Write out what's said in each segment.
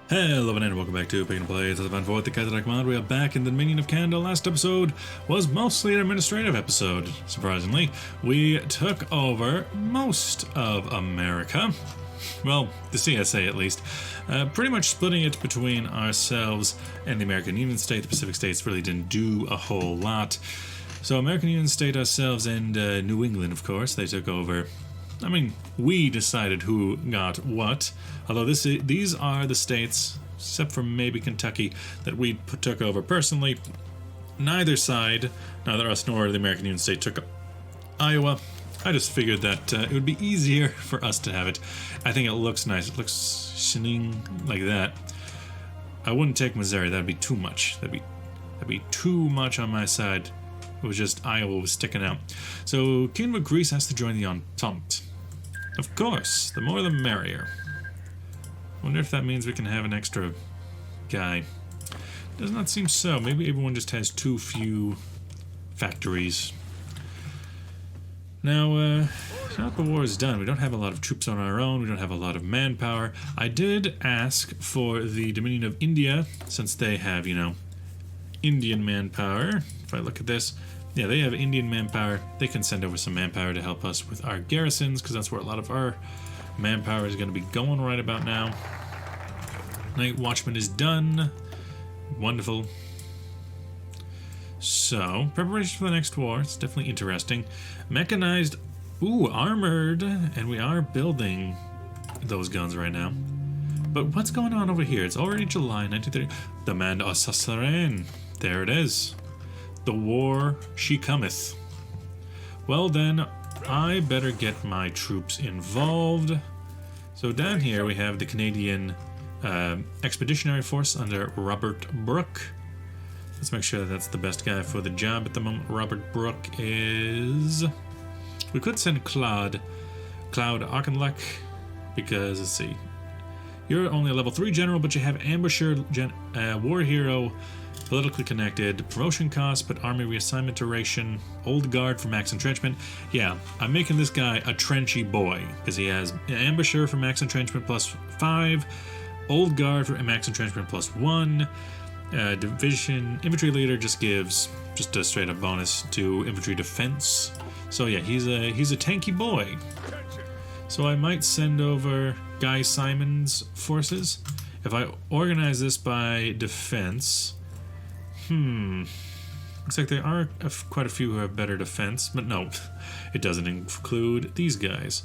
Hello and welcome back to Pick and Play. It's Van with the Kaiserreich mod. We are back in the Dominion of Canada. Last episode was mostly an administrative episode, surprisingly. We took over most of America. Well, the CSA at least. Pretty much splitting it between ourselves and the American Union State. The Pacific States really didn't do a whole lot. So American Union State, ourselves, and New England, of course, they took over. I mean, we decided who got what, although these are the states, except for maybe Kentucky, that we took over personally. Neither side, neither us nor the American Union State, took Iowa. I just figured that it would be easier for us to have it. I think it looks nice. It looks shining like that. I wouldn't take Missouri. That'd be too much. That'd be too much on my side. It was just Iowa was sticking out. So Kingdom of Greece has to join the Entente. Of course, the more the merrier. Wonder if that means we can have an extra guy. Does not seem so. Maybe everyone just has too few factories. Now that the war is done, we don't have a lot of troops on our own. We don't have a lot of manpower. I did ask for the Dominion of India, since they have, Indian manpower. If I look at this, yeah, they have Indian manpower. They can send over some manpower to help us with our garrisons, because that's where a lot of our manpower is going to be going right about now. Night Watchman is done. Wonderful. So, preparation for the next war. It's definitely interesting. Mechanized, armored, and we are building those guns right now. But what's going on over here? It's already July 1930. Demand Assassin. There it is. The war, she cometh. Well then, I better get my troops involved. So down here we have the Canadian Expeditionary Force under Robert Brooke. Let's make sure that that's the best guy for the job at the moment. Robert Brooke is... We could send Cloud Auchinleck, because, let's see. You're only a level 3 general, but you have Ambusher, War Hero, politically connected, promotion cost, but army reassignment duration, old guard for max entrenchment. Yeah, I'm making this guy a trenchy boy, because he has ambusher for max entrenchment plus 5, old guard for max entrenchment plus 1, division infantry leader just gives just a straight up bonus to infantry defense. So yeah, he's a tanky boy. So I might send over Guy Simon's forces. If I organize this by defense, looks like there are quite a few who have better defense, but no, it doesn't include these guys.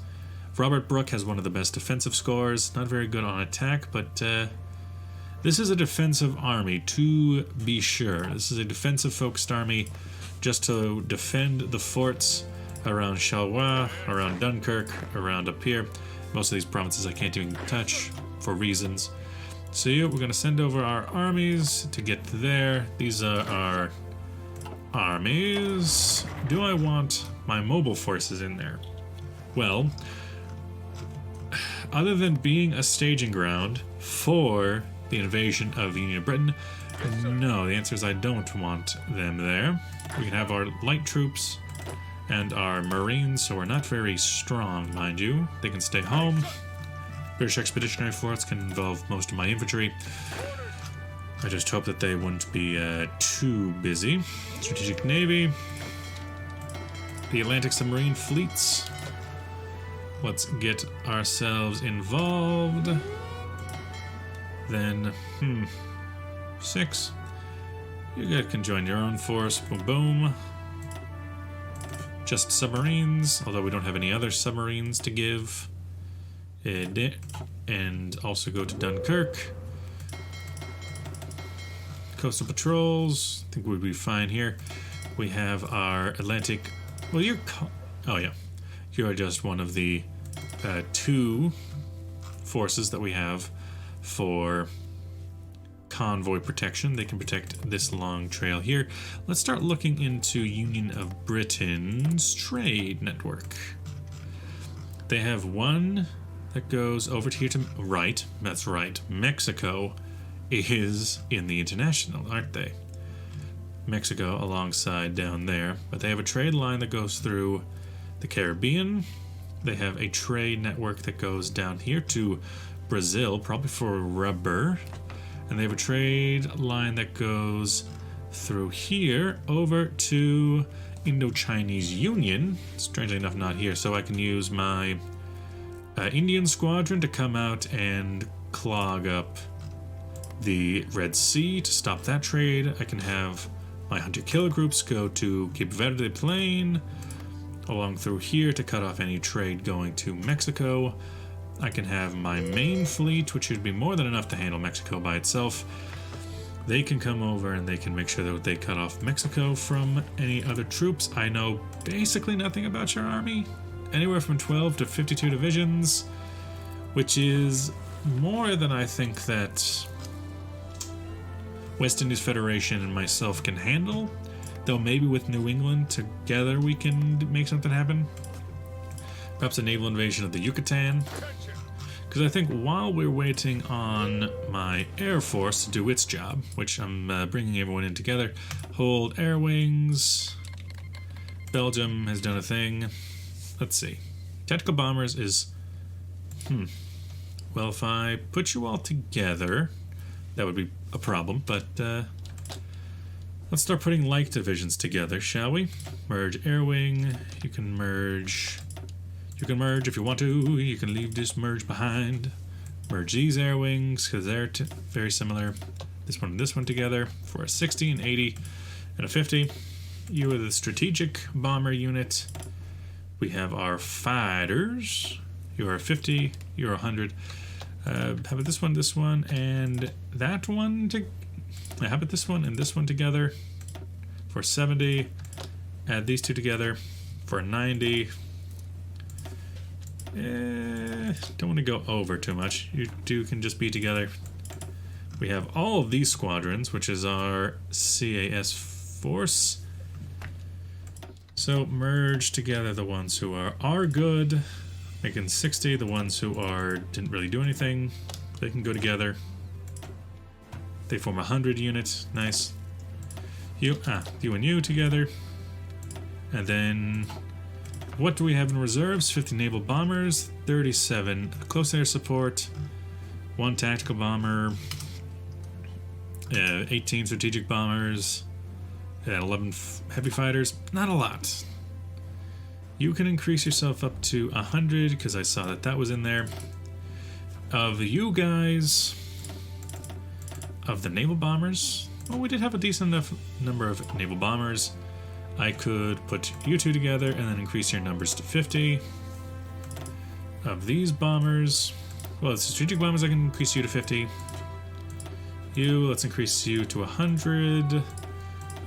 Robert Brooke has one of the best defensive scores, not very good on attack, but this is a defensive army, to be sure. This is a defensive focused army just to defend the forts around Charleroi, around Dunkirk, around up here. Most of these provinces I can't even touch for reasons. So yeah, we're going to send over our armies to get there. These are our armies. Do I want my mobile forces in there? Well, other than being a staging ground for the invasion of the Union of Britain, no, the answer is I don't want them there. We can have our light troops and our marines, so we're not very strong, mind you. They can stay home. British Expeditionary Force can involve most of my infantry. I just hope that they wouldn't be too busy. Strategic Navy. The Atlantic Submarine Fleets. Let's get ourselves involved. Then, 6. You guys can join your own force. Boom, boom. Just submarines, although we don't have any other submarines to give. And also go to Dunkirk. Coastal patrols, I think we'd be fine here. We have our Atlantic. Well, oh yeah, you are just one of the 2 forces that we have for convoy protection. They can protect this long trail here. Let's start looking into Union of Britain's trade network. They have one that goes over here to right. That's right. Mexico is in the international, aren't they? Mexico alongside down there. But they have a trade line that goes through the Caribbean. They have a trade network that goes down here to Brazil, probably for rubber. And they have a trade line that goes through here over to Indo-Chinese Union. Strangely enough, not here. So I can use my Indian squadron to come out and clog up the Red Sea to stop that trade. I can have my hunter-killer groups go to Cape Verde Plain along through here to cut off any trade going to Mexico. I can have my main fleet, which should be more than enough to handle Mexico by itself. They can come over and they can make sure that they cut off Mexico from any other troops. I know basically nothing about your army. Anywhere from 12 to 52 divisions, which is more than I think that West Indies Federation and myself can handle. Though maybe with New England together we can make something happen. Perhaps a naval invasion of the Yucatan. Because I think while we're waiting on my Air Force to do its job, which I'm bringing everyone in together, hold air wings. Belgium has done a thing. Let's see. Tactical bombers is... Well, if I put you all together, that would be a problem, but let's start putting like divisions together, shall we? Merge air wing. You can merge... You can merge if you want to. You can leave this merge behind. Merge these air wings because they're very similar. This one and this one together for a 60, an 80, and a 50. You are the strategic bomber unit. We have our fighters. You are 50. You're 100. How about this one, and that one? How about this one and this one together for 70? Add these two together for 90. Don't want to go over too much. You two can just be together. We have all of these squadrons, which is our CAS force. So merge together the ones who are good, making 60. The ones who didn't really do anything, they can go together. They form 100 units. Nice. You and you together, and then. What do we have in reserves? 50 naval bombers, 37 close air support, 1 tactical bomber, 18 strategic bombers, and 11 heavy fighters. Not a lot. You can increase yourself up to 100 because I saw that was in there. Of you guys, of the naval bombers, well, we did have a decent enough number of naval bombers. I could put you two together and then increase your numbers to 50. Of these bombers, well, the strategic bombers, I can increase you to 50. You, let's increase you to 100.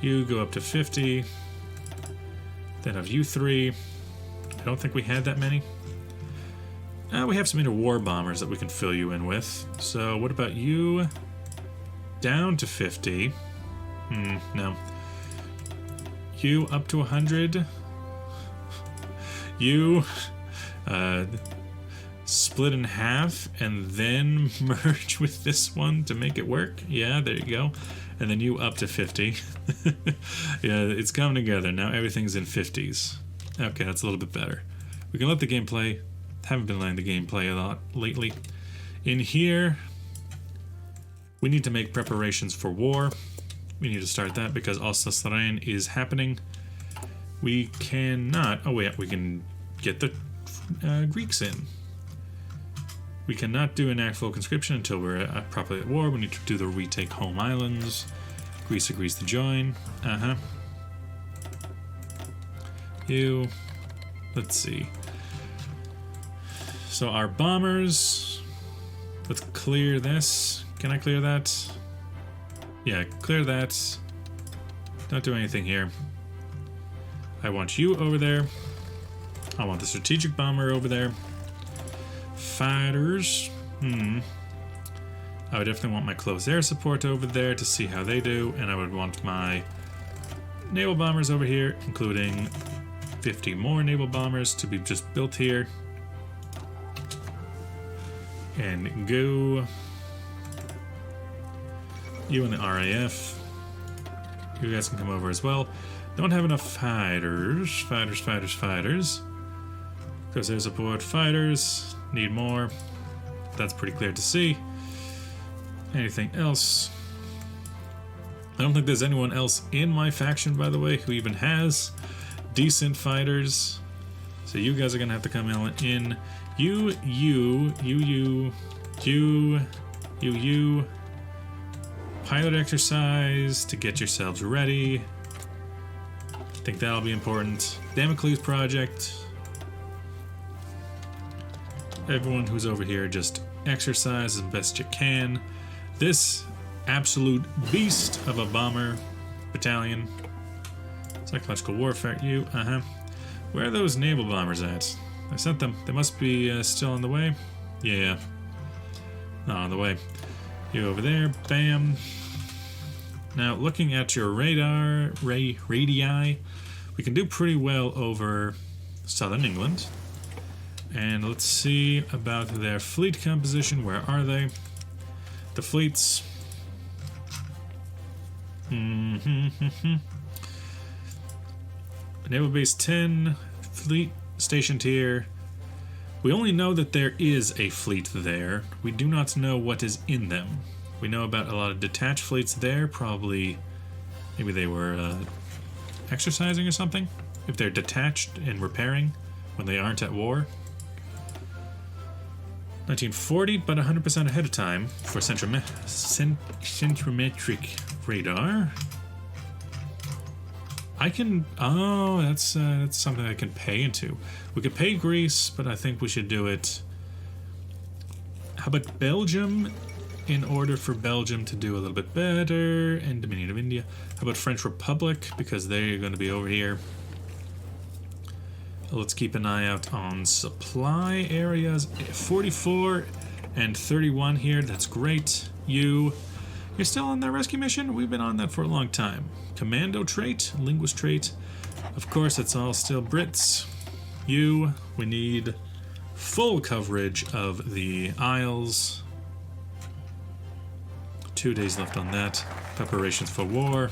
You go up to 50. Then of you three, I don't think we had that many. We have some interwar bombers that we can fill you in with. So what about you? Down to 50. No. You up to 100. You split in half and then merge with this one to make it work. Yeah, there you go. And then you up to 50. Yeah, it's coming together. Now everything's in 50s. Okay, that's a little bit better. We can let the game play. Haven't been letting the game play a lot lately. In here, we need to make preparations for war. We need to start that because Alsace-Lorraine is happening. We cannot... Oh, wait, we can get the Greeks in. We cannot do an full conscription until we're properly at war. We need to do the retake home islands. Greece agrees to join. You... Let's see. So our bombers... Let's clear this. Can I clear that? Yeah, clear that. Don't do anything here. I want you over there. I want the strategic bomber over there. Fighters. I would definitely want my close air support over there to see how they do. And I would want my naval bombers over here, including 50 more naval bombers to be just built here. And go... You and the RAF. You guys can come over as well. Don't have enough fighters. Fighters. Because there's support. Fighters. Need more. That's pretty clear to see. Anything else? I don't think there's anyone else in my faction, by the way, who even has decent fighters. So you guys are gonna have to come in. You. Pilot exercise to get yourselves ready. I think that'll be important. Damocles project. Everyone who's over here, just exercise as best you can. This absolute beast of a bomber battalion. Psychological warfare, you, Where are those naval bombers at? I sent them. They must be still on the way. Yeah. Not on the way. You over there, bam. Now, looking at your radar, radii, we can do pretty well over southern England. And let's see about their fleet composition. Where are they? The fleets. Naval base 10, fleet stationed here. We only know that there is a fleet there. We do not know what is in them. We know about a lot of detached fleets there. Probably, maybe they were exercising or something. If they're detached and repairing when they aren't at war. 1940, but 100% ahead of time for centrometric radar. I can... Oh, that's something I can pay into. We could pay Greece, but I think we should do it... How about Belgium? In order for Belgium to do a little bit better. And Dominion of India. How about French Republic? Because they're going to be over here. Let's keep an eye out on supply areas. 44 and 31 here. That's great. You're still on that rescue mission? We've been on that for a long time. Commando trait, linguist trait. Of course, it's all still Brits. We need full coverage of the Isles. 2 days left on that. Preparations for war.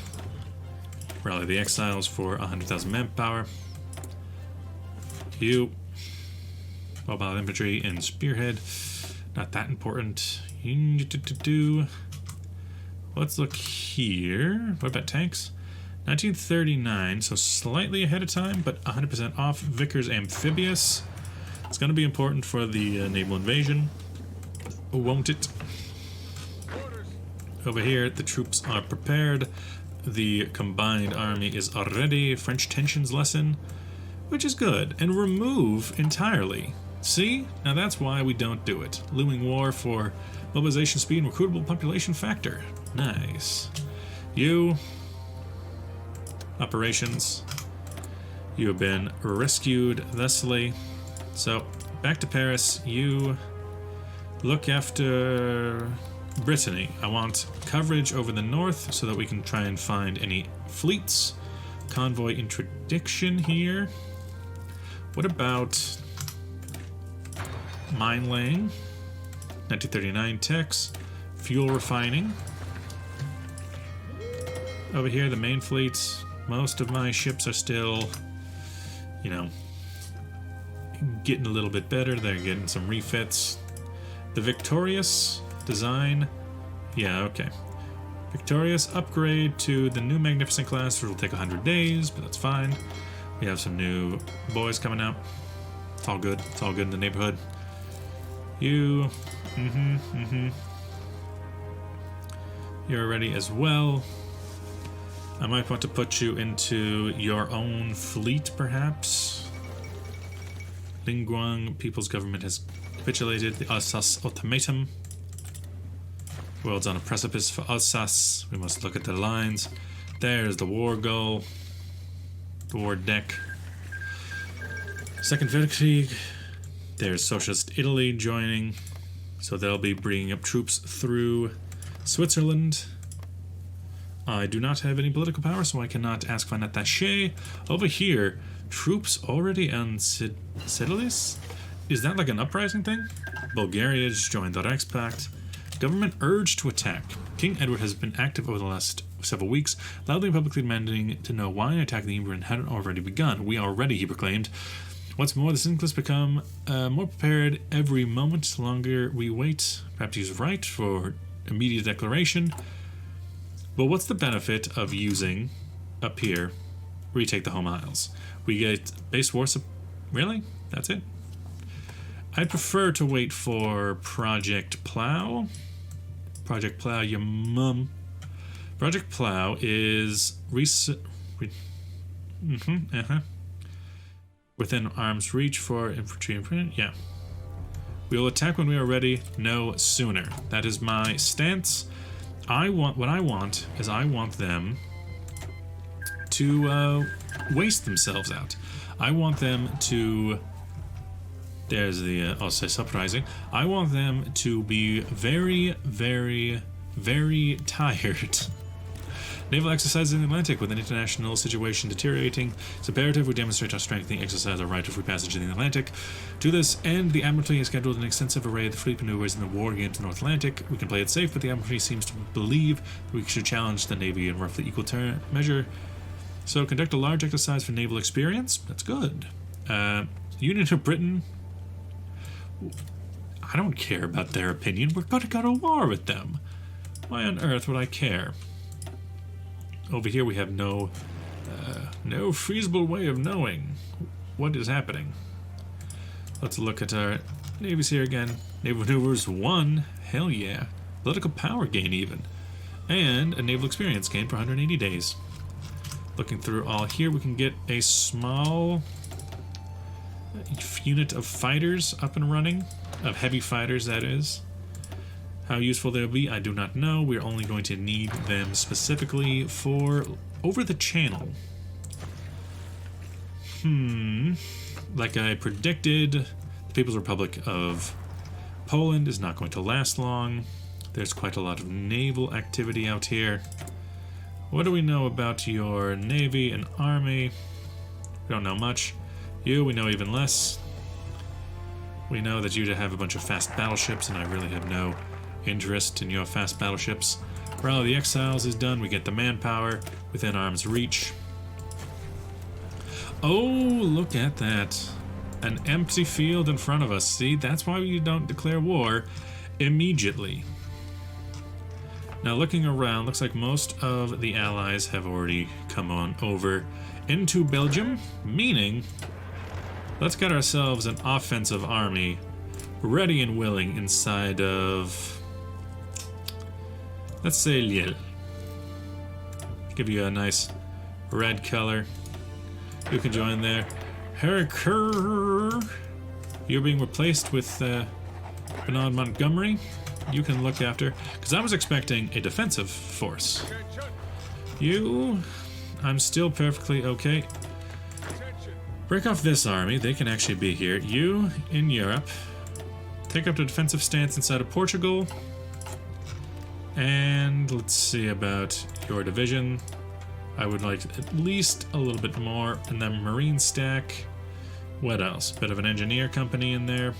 Rally the exiles for 100,000 manpower. Mobile infantry and spearhead. Not that important. Let's look here. What about tanks? 1939, so slightly ahead of time, but 100% off. Vickers amphibious. It's going to be important for the naval invasion. Won't it? Over here, the troops are prepared. The combined army is already. French tensions lessen, which is good. And remove entirely. See? Now that's why we don't do it. Looming war for mobilization speed and recruitable population factor. Nice. Operations. You have been rescued thusly. So, back to Paris. You look after Brittany. I want coverage over the north so that we can try and find any fleets. Convoy interdiction here. What about mine laying? 1939 techs. Fuel refining. Over here, the main fleets. Most of my ships are still, getting a little bit better. They're getting some refits. The Victorious design. Yeah, okay. Victorious upgrade to the new Magnificent class, which will take 100 days, but that's fine. We have some new boys coming out. It's all good. It's all good in the neighborhood. You're ready as well. I might want to put you into your own fleet, perhaps. Lingguang People's Government has capitulated. The Alsace Ultimatum. World's on a precipice for Alsace. We must look at the lines. There's the war goal. The war deck. Second Weltkrieg. There's Socialist Italy joining. So they'll be bringing up troops through Switzerland. I do not have any political power, so I cannot ask for an attaché. Over here, troops already on Sedalis? Is that like an uprising thing? Bulgaria just joined the Reichspakt. Government urged to attack. King Edward has been active over the last several weeks, loudly and publicly demanding to know why an attack in the Emperor hadn't already begun. We are ready, he proclaimed. What's more, the Sinclairs become more prepared every moment. The longer we wait, perhaps he's right for immediate declaration. But what's the benefit of using up here, retake the home isles? We get base war really? That's it? I'd prefer to wait for Project Plough. Project Plough, your mum. Project Plough is within arm's reach for infantry and yeah. We will attack when we are ready, no sooner. That is my stance. I want them to waste themselves out. I want them to there's the I'll say surprising. I want them to be very, very, very tired. Naval exercises in the Atlantic. With an international situation deteriorating, it's imperative we demonstrate our strength and exercise our right of free passage in the Atlantic. To this end, the Admiralty has scheduled an extensive array of fleet maneuvers in the war games in the North Atlantic. We can play it safe, but the Admiralty seems to believe we should challenge the Navy in roughly equal measure. So conduct a large exercise for naval experience. That's good. Union of Britain. I don't care about their opinion. We're going to go to war with them. Why on earth would I care? Over here we have no feasible way of knowing what is happening. Let's look at our navies here again. Naval maneuvers 1. Hell yeah. Political power gain even. And a naval experience gain for 180 days. Looking through all here, we can get a small unit of fighters up and running. Of heavy fighters, that is. How useful they'll be, I do not know. We're only going to need them specifically for over the channel. Like I predicted, the People's Republic of Poland is not going to last long. There's quite a lot of naval activity out here. What do we know about your navy and army? We don't know much. You, we know even less. We know that you have a bunch of fast battleships, and I really have no interest in your fast battleships. Rally of the Exiles is done. We get the manpower within arm's reach. Oh, look at that. An empty field in front of us. See, that's why you don't declare war immediately. Now looking around, looks like most of the allies have already come on over into Belgium, meaning let's get ourselves an offensive army ready and willing inside of, let's say, Lille. Give you a nice red color. You can join there. Herker, you're being replaced with Bernard Montgomery. You can look after, because I was expecting a defensive force. You, I'm still perfectly okay. Break off this army. They can actually be here. You, in Europe, take up the defensive stance inside of Portugal. And let's see about your division. I would like at least a little bit more. And then Marine stack. What else? Bit of an engineer company in there.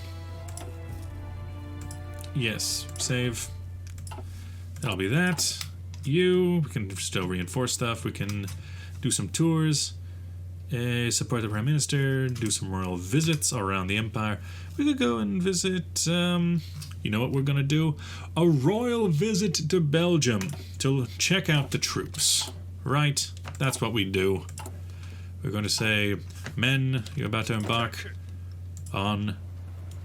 Yes, save. That'll be that. You, we can still reinforce stuff. We can do some tours. Support the Prime Minister, do some royal visits around the Empire. We could go and visit, you know what we're gonna do? A royal visit to Belgium to check out the troops. Right? That's what we do. We're going to say, men, you're about to embark on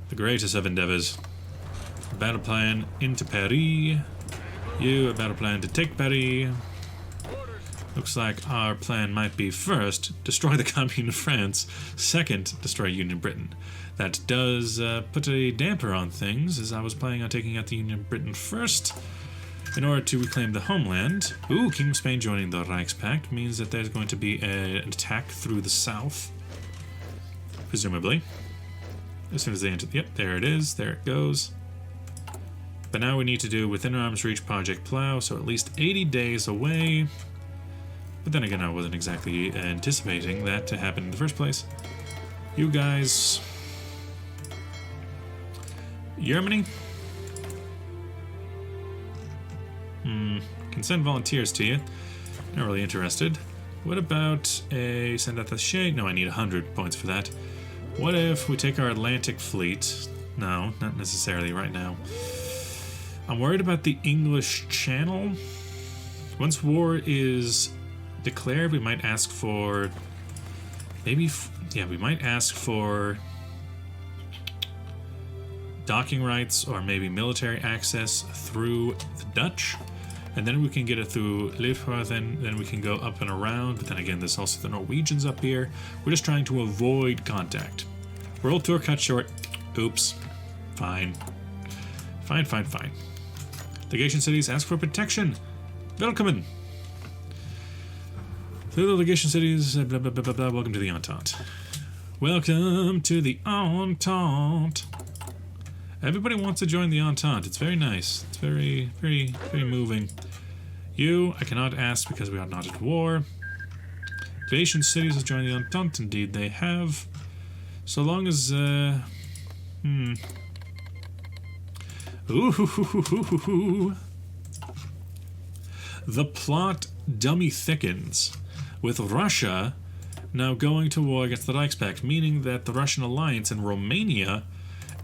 the greatest of endeavors. Battle plan into Paris. You, a battle plan to take Paris. Looks like our plan might be first, destroy the Commune of France. Second, destroy Union Britain. That does put a damper on things, as I was planning on taking out the Union of Britain first in order to reclaim the homeland. Ooh, King of Spain joining the Reichspakt means that there's going to be an attack through the south, presumably. As soon as they enter, yep, there it is, there it goes. But now we need to do within arm's reach Project Plough, so at least 80 days away. But then again, I wasn't exactly anticipating that to happen in the first place. You guys... Germany? Can send volunteers to you. Not really interested. What about a send attaché? No, I need 100 points for that. What if we take our Atlantic fleet? No, not necessarily right now. I'm worried about the English Channel. Once war is declared, we might ask for... Maybe... Yeah, we might ask for... docking rights or maybe military access through the Dutch. And then we can get it through Hoi4, then we can go up and around. But then again, there's also the Norwegians up here. We're just trying to avoid contact. World tour cut short. Oops. Fine. Fine, fine, fine. Legation cities ask for protection. Welcome. Through the legation cities, blah, blah, blah, blah, blah. Welcome to the Entente. Welcome to the Entente. Everybody wants to join the Entente. It's very nice. It's very, very, very moving. You, I cannot ask because we are not at war. Legation cities have joined the Entente. Indeed, they have. So long as, Ooh. The plot dummy thickens, with Russia now going to war against the Reichspakt, meaning that the Russian alliance in Romania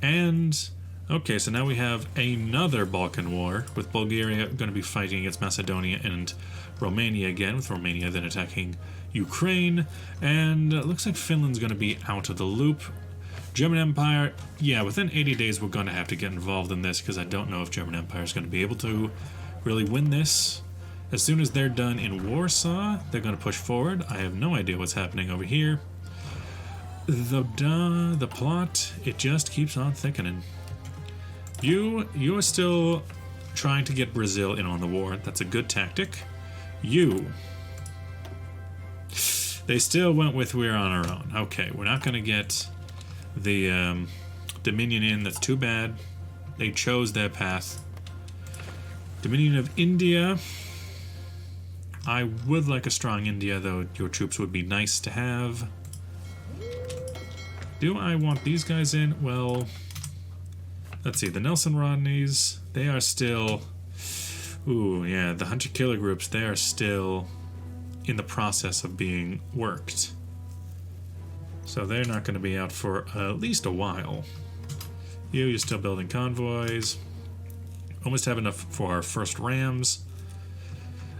and... Okay, so now we have another Balkan war, with Bulgaria going to be fighting against Macedonia and Romania again, with Romania then attacking Ukraine, and it looks like Finland's going to be out of the loop. German Empire, yeah, within 80 days we're going to have to get involved in this, because I don't know if German Empire is going to be able to really win this. As soon as they're done in Warsaw, they're going to push forward. I have no idea what's happening over here. The plot, it just keeps on thickening. You're still trying to get Brazil in on the war. That's a good tactic. They still went with we're on our own. Okay, we're not going to get the Dominion in. That's too bad. They chose their path. Dominion of India. I would like a strong India, though your troops would be nice to have. Do I want these guys in? Well... Let's see, the Nelson Rodneys, they are still... Ooh, yeah, the hunter-killer groups, they are still in the process of being worked. So they're not going to be out for at least a while. You're still building convoys. Almost have enough for our first rams.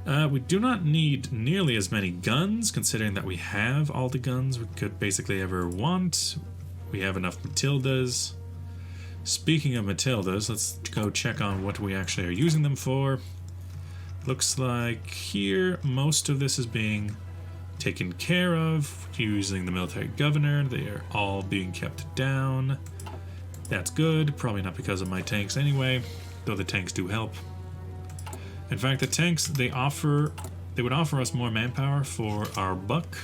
We do not need nearly as many guns, considering that we have all the guns we could basically ever want. We have enough Matildas. Speaking of Matildas, let's go check on what we actually are using them for. Looks like here most of this is being taken care of using the military governor. They are all being kept down. That's good, probably not because of my tanks anyway, though the tanks do help. In fact, the tanks, they would offer us more manpower for our buck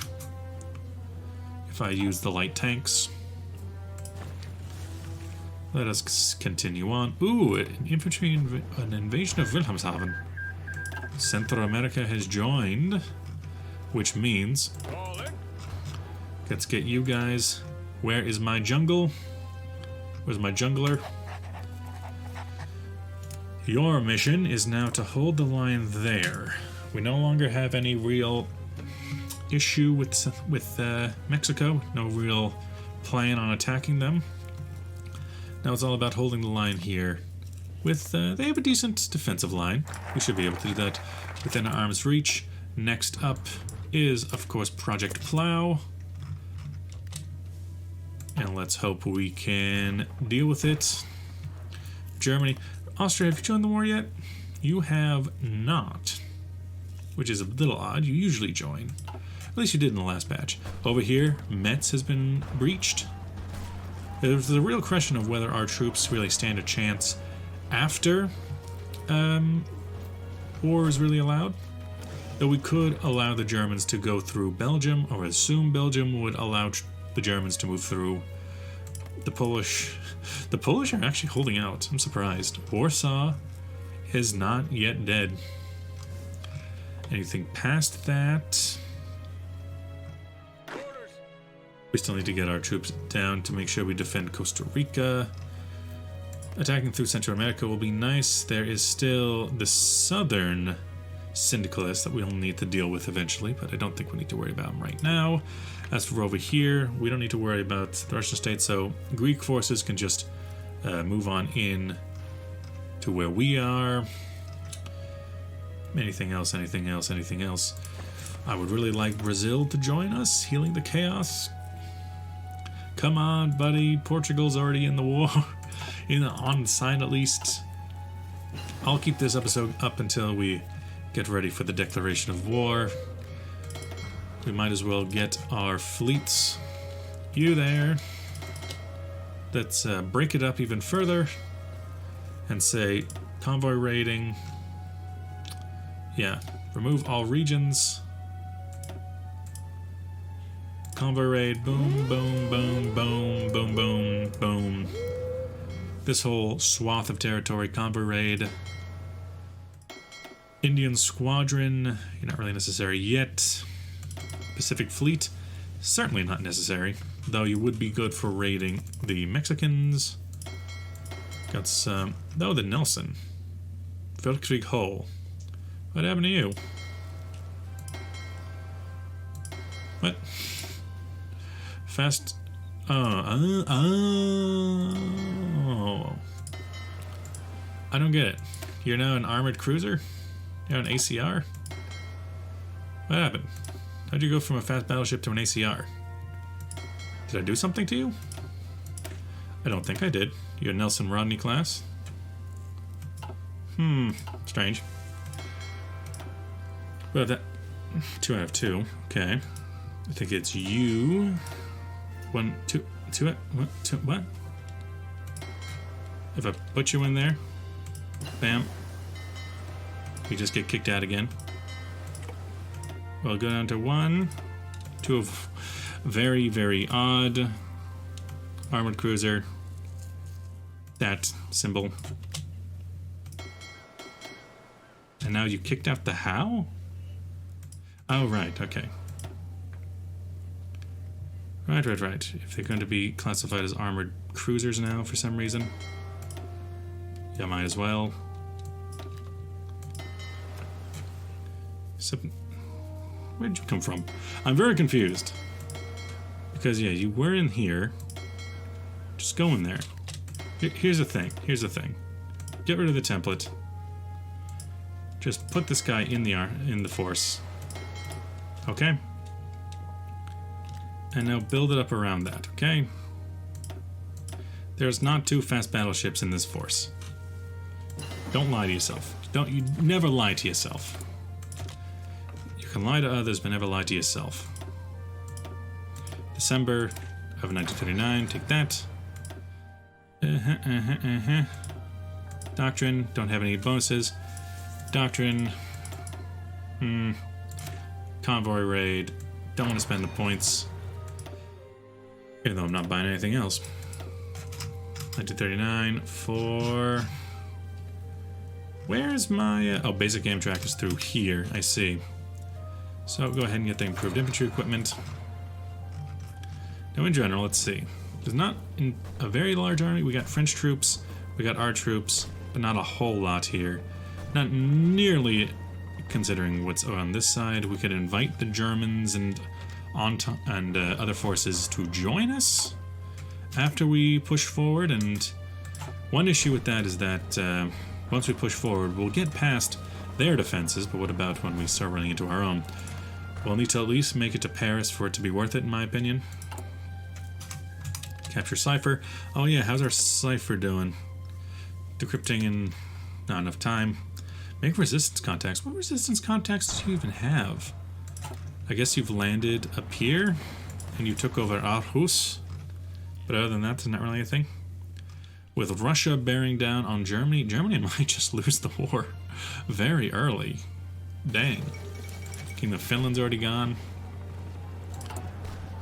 if I use the light tanks. Let us continue on. Ooh, an invasion of Wilhelmshaven. Central America has joined, which means... Let's get you guys. Where is my jungle? Where's my jungler? Your mission is now to hold the line there. We no longer have any real issue with Mexico. No real plan on attacking them. Now it's all about holding the line here. They have a decent defensive line. We should be able to do that within arm's reach. Next up is, of course, Project Plough. And let's hope we can deal with it. Germany. Austria, have you joined the war yet? You have not. Which is a little odd. You usually join. At least you did in the last batch. Over here, Metz has been breached. There's a real question of whether our troops really stand a chance after war is really allowed. Though we could allow the Germans to go through Belgium, or assume Belgium would allow the Germans to move through the Polish. The Polish are actually holding out. I'm surprised. Warsaw is not yet dead. Anything past that? We still need to get our troops down to make sure we defend Costa Rica. Attacking through Central America will be nice. There is still the southern syndicalists that we'll need to deal with eventually, but I don't think we need to worry about them right now. As for over here, we don't need to worry about the Russian state, so Greek forces can just move on in to where we are. Anything else, anything else, anything else? I would really like Brazil to join us, healing the chaos. Come on, buddy. Portugal's already in the war. On side at least. I'll keep this episode up until we get ready for the declaration of war. We might as well get our fleets. You there. Let's break it up even further and say convoy raiding. Yeah, remove all regions. Convoy raid, boom, boom, boom, boom, boom, boom, boom. This whole swath of territory, convoy raid. Indian squadron, you're not really necessary yet. Pacific fleet, certainly not necessary, though you would be good for raiding the Mexicans. Got some, the Nelson. Weltkrieg Hull. What happened to you? What? Fast. Oh. I don't get it. You're now an armored cruiser? You're an ACR? What happened? How'd you go from a fast battleship to an ACR? Did I do something to you? I don't think I did. You're a Nelson Rodney class? Strange. Well, that 2 out of 2. Okay. I think it's you. 1, 2, 2. What? 2. What? If I put you in there, bam, you just get kicked out again. We'll go down to 1, 2 of very, very odd armored cruiser. That symbol. And now you kicked out the how? Oh, right, okay. Right. If they're going to be classified as armored cruisers now for some reason. Yeah, might as well. So, where'd you come from? I'm very confused. Because, yeah, you were in here. Just go in there. Here's the thing. Get rid of the template. Just put this guy in the force. Okay? And now build it up around that, okay? There's not 2 fast battleships in this force. Don't lie to yourself. You never lie to yourself. You can lie to others, but never lie to yourself. December of 1939, take that. Doctrine, don't have any bonuses. Doctrine. Convoy raid, don't want to spend the points. Even though I'm not buying anything else. 1939 for... Where's my... oh, basic Amtrak is through here, I see. So go ahead and get the improved infantry equipment. Now in general, let's see. There's not a very large army. We got French troops, we got our troops, but not a whole lot here. Not nearly considering what's on this side. We could invite the Germans and other forces to join us after we push forward, and one issue with that is that once we push forward, we'll get past their defenses, but what about when we start running into our own? We'll need to at least make it to Paris for it to be worth it, in my opinion. Capture Cipher. Oh yeah, how's our Cipher doing? Decrypting in not enough time. Make resistance contacts. What resistance contacts do you even have? I guess you've landed up here, and you took over Aarhus. But other than that, there's not really anything. With Russia bearing down on Germany, Germany might just lose the war very early. Dang. Kingdom of Finland's already gone.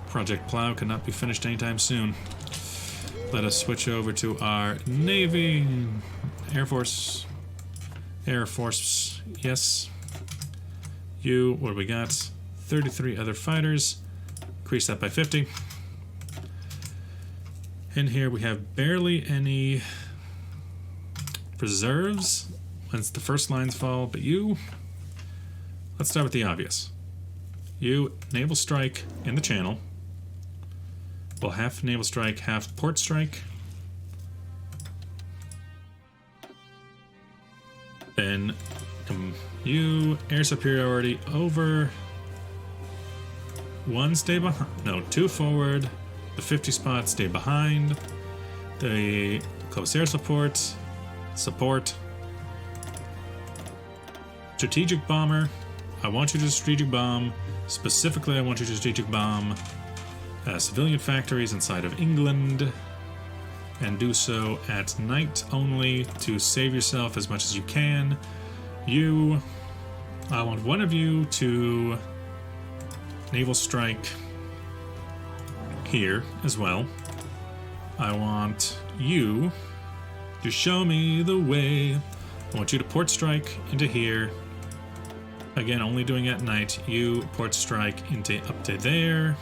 Project Plough cannot be finished anytime soon. Let us switch over to our Navy. Air Force. Air Force, yes. You, what do we got? 33 other fighters. Increase that by 50. In here we have barely any reserves once the first lines fall, but you Let's start with the obvious. You naval strike in the channel. Well, half naval strike, half port strike. Then you air superiority over one, stay behind. No, two forward. The 50 spots stay behind. The close air support. Strategic bomber. I want you to strategic bomb. Specifically, I want you to strategic bomb civilian factories inside of England. And do so at night only to save yourself as much as you can. I want one of you to naval strike here as well. I want you to show me the way. I want you to port strike into here. Again, only doing it at night. You port strike into up to there.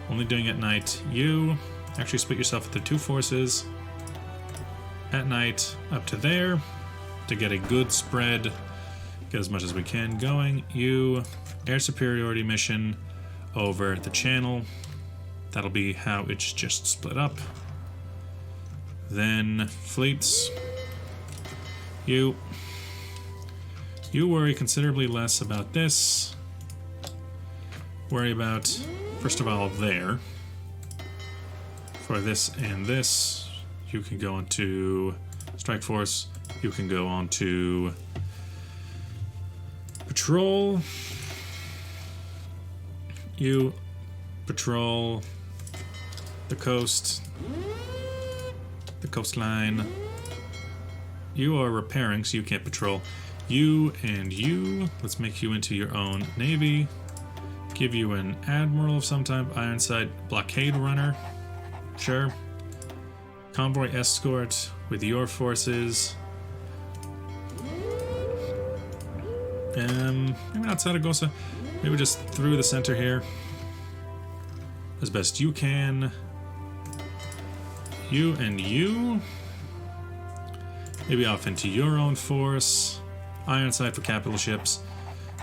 Only doing it at night. You actually split yourself into two forces at night up to there to get a good spread. Get as much as we can going. You air superiority mission over the channel. That'll be how it's just split up. Then fleets. You worry considerably less about this. Worry about, first of all, there. For this and this, you can go onto Strike Force. You can go on to patrol. You patrol the coast, the coastline. You are repairing, so you can't patrol. You and you, let's make you into your own navy. Give you an admiral of some type, Ironside blockade runner. Sure. Convoy escort with your forces. Maybe not Saragossa. Maybe just through the center here. As best you can. You and you. Maybe off into your own force. Ironside for capital ships.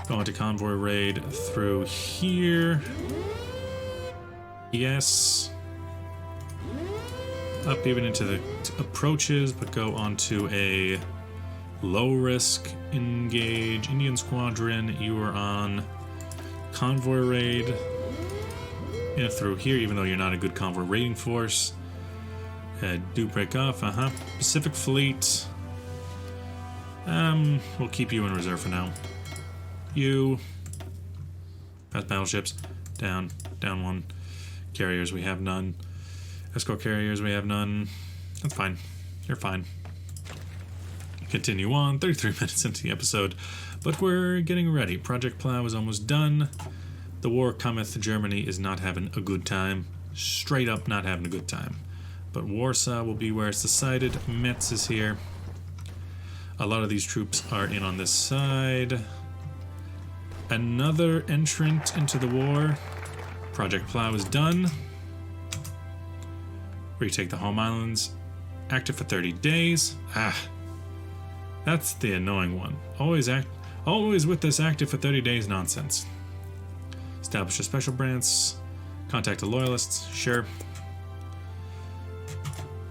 Go into convoy raid through here. Yes. Up even into the approaches, but go onto a low risk engage. Indian squadron, you are on convoy raid. In through here, even though you're not a good convoy raiding force. Do break off, Pacific Fleet. We'll keep you in reserve for now. You. Pass battleships. Down one. Carriers, we have none. Escort carriers, we have none. That's fine. You're fine. Continue on. 33 minutes into the episode. But we're getting ready. Project Plough is almost done. The war cometh. Germany is not having a good time. Straight up not having a good time. But Warsaw will be where it's decided. Metz is here. A lot of these troops are in on this side. Another entrant into the war. Project Plough is done. Retake the home islands. Active for 30 days. That's the annoying one. Always with this active for 30 days nonsense. Establish a special branch. Contact the loyalists. Sure.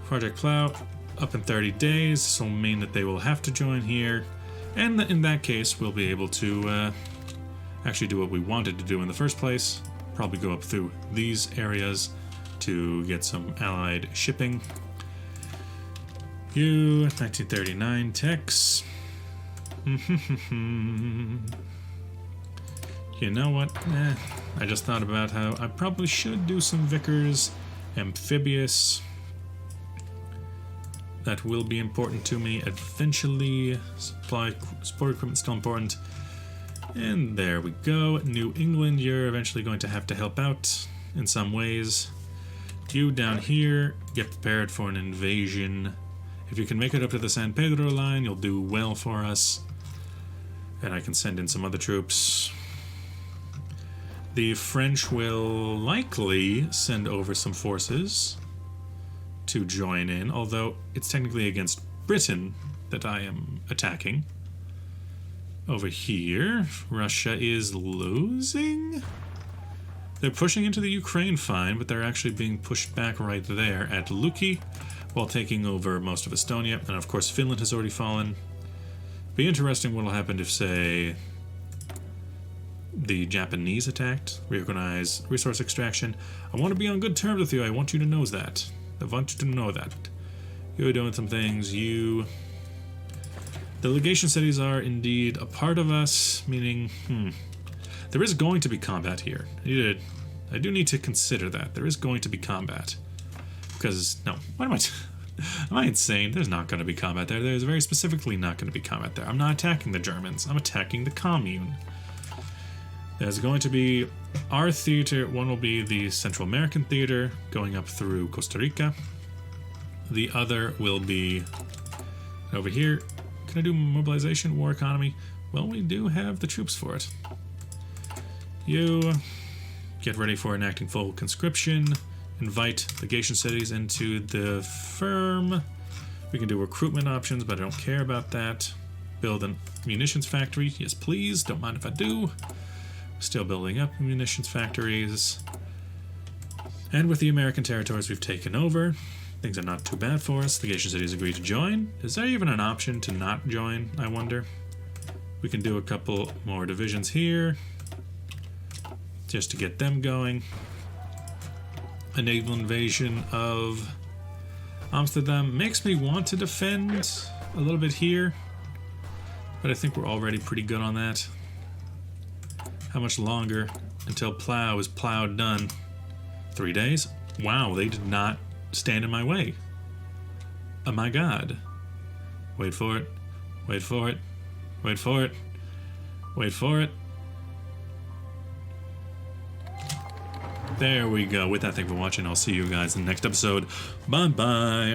Project Plough up in 30 days. This will mean that they will have to join here. And in that case, we'll be able to actually do what we wanted to do in the first place. Probably go up through these areas to get some allied shipping. You, 1939 techs. You know what? I just thought about how I probably should do some Vickers amphibious. That will be important to me eventually. Support equipment still important. And there we go. New England, you're eventually going to have to help out in some ways. You down here, get prepared for an invasion. If you can make it up to the San Pedro line, you'll do well for us. And I can send in some other troops. The French will likely send over some forces to join in, although it's technically against Britain that I am attacking. Over here, Russia is losing? They're pushing into the Ukraine fine, but they're actually being pushed back right there at Luki, while taking over most of Estonia. And of course, Finland has already fallen. Be interesting what will happen if, say, the Japanese attacked. Reorganize resource extraction. I want to be on good terms with you. I want you to know that. I want you to know that. You're doing some things. The legation cities are indeed a part of us, meaning, there is going to be combat here. I do need to consider that. There is going to be combat. Because, no, what am I insane? There's not going to be combat there. There's very specifically not going to be combat there. I'm not attacking the Germans. I'm attacking the commune. There's going to be our theater. One will be the Central American theater, going up through Costa Rica. The other will be over here. Can I do mobilization, war economy? Well, we do have the troops for it. You get ready for enacting full conscription. Invite legation cities into the firm. We can do recruitment options, but I don't care about that. Build a munitions factory. Yes, please. Don't mind if I do. Still building up munitions factories. And with the American territories we've taken over, things are not too bad for us. Legation cities agree to join. Is there even an option to not join, I wonder? We can do a couple more divisions here, just to get them going. A naval invasion of Amsterdam makes me want to defend a little bit here, but I think we're already pretty good on that. How much longer until Plough is plowed done? 3 days? Wow, they did not stand in my way. Oh my god. Wait for it. Wait for it. Wait for it. Wait for it. There we go. With that, thank you for watching. I'll see you guys in the next episode. Bye-bye.